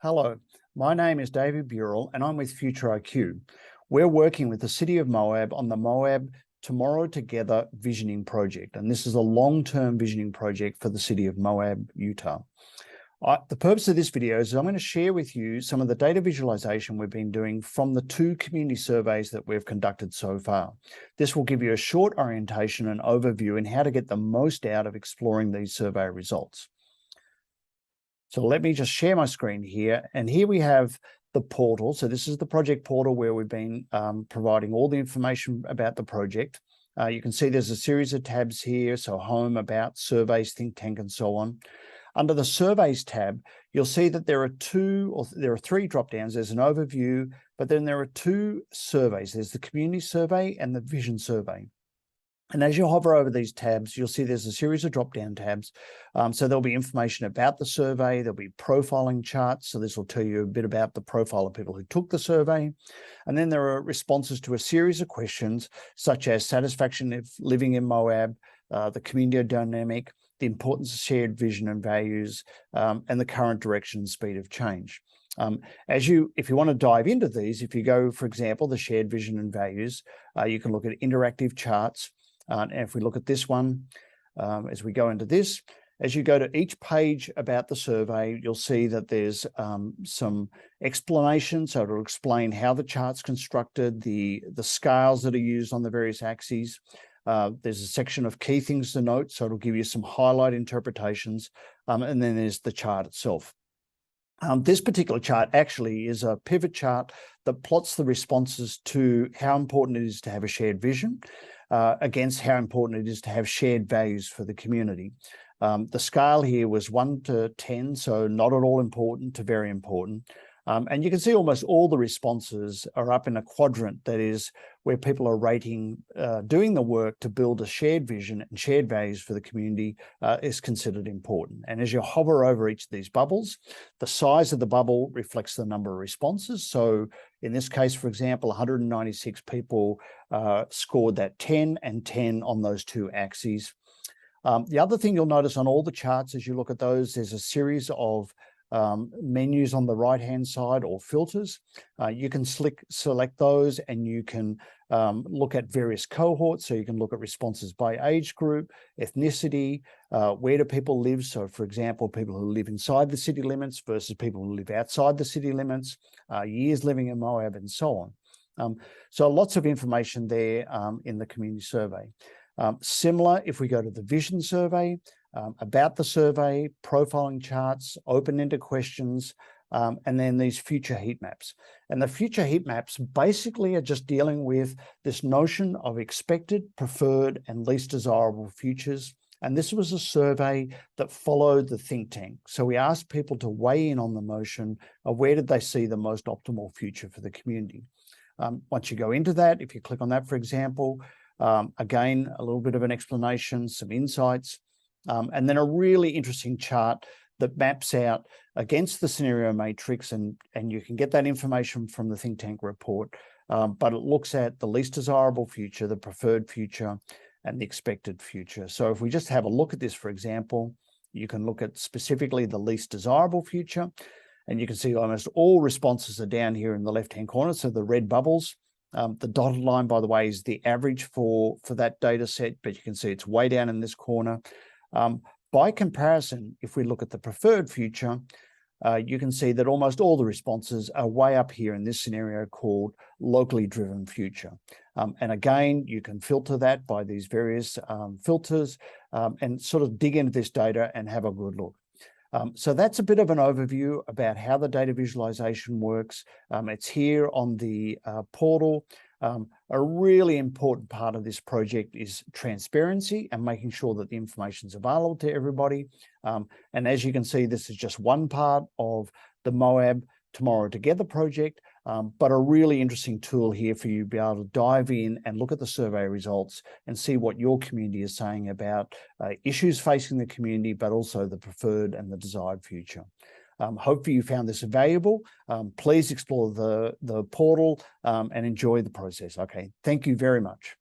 Hello, my name is David Beurle and I'm with Future IQ. We're working with the City of Moab on the Moab Tomorrow Together Visioning Project, and this is a long-term visioning project for the City of Moab, Utah. The purpose of this video is I'm going to share with you some of the data visualization we've been doing from the 2 community surveys that we've conducted so far. This will give you a short orientation and overview in how to get the most out of exploring these survey results. So let me just share my screen here, and here we have the portal. So this is the project portal where we've been providing all the information about the project. You can see there's a series of tabs here, so home, about, surveys, think tank, and so on. Under the surveys tab, you'll see that there are 3 drop downs. There's an overview, but then there are 2 surveys. There's the community survey and the vision survey. And as you hover over these tabs, you'll see there's a series of drop-down tabs. So there'll be information about the survey. There'll be profiling charts. So this will tell you a bit about the profile of people who took the survey. And then there are responses to a series of questions, such as satisfaction of living in Moab, the community dynamic, the importance of shared vision and values, and the current direction and speed of change. If you want to dive into these, if you go, for example, the shared vision and values, you can look at interactive charts. And if we look at this one, as we go into this, as you go to each page about the survey, you'll see that there's some explanation. So it'll explain how the chart's constructed, the scales that are used on the various axes. There's a section of key things to note, so it'll give you some highlight interpretations, and then there's the chart itself. This particular chart actually is a pivot chart that plots the responses to how important it is to have a shared vision against how important it is to have shared values for the community. The scale here was 1 to 10, so not at all important to very important. And you can see almost all the responses are up in a quadrant that is where people are rating doing the work to build a shared vision and shared values for the community is considered important. And as you hover over each of these bubbles, the size of the bubble reflects the number of responses. So in this case, for example, 196 people scored that 10 and 10 on those 2 axes. The other thing you'll notice on all the charts as you look at those, there's a series of menus on the right-hand side, or filters. You can select those, and you can look at various cohorts. So you can look at responses by age group, ethnicity, where do people live? So for example, people who live inside the city limits versus people who live outside the city limits, years living in Moab, and so on. So lots of information there in the community survey. Similar, if we go to the vision survey, about the survey, profiling charts, open-ended questions, and then these future heat maps. And the future heat maps basically are just dealing with this notion of expected, preferred, and least desirable futures. And this was a survey that followed the think tank. So we asked people to weigh in on the notion of where did they see the most optimal future for the community. Once you go into that, if you click on that, for example, again, a little bit of an explanation, some insights, and then a really interesting chart that maps out against the scenario matrix, and you can get that information from the think tank report, but it looks at the least desirable future, the preferred future, and the expected future. So if we just have a look at this, for example, you can look at specifically the least desirable future, and you can see almost all responses are down here in the left-hand corner, so the red bubbles. The dotted line, by the way, is the average for that data set, but you can see it's way down in this corner. By comparison, if we look at the preferred future, you can see that almost all the responses are way up here in this scenario called locally driven future. And again, you can filter that by these various filters and sort of dig into this data and have a good look. So that's a bit of an overview about how the data visualization works. It's here on the portal. A really important part of this project is transparency and making sure that the information is available to everybody. And as you can see, this is just one part of the Moab Tomorrow Together project, but a really interesting tool here for you to be able to dive in and look at the survey results and see what your community is saying about issues facing the community, but also the preferred and the desired future. Hopefully you found this valuable. Please explore the portal and enjoy the process. Okay, thank you very much.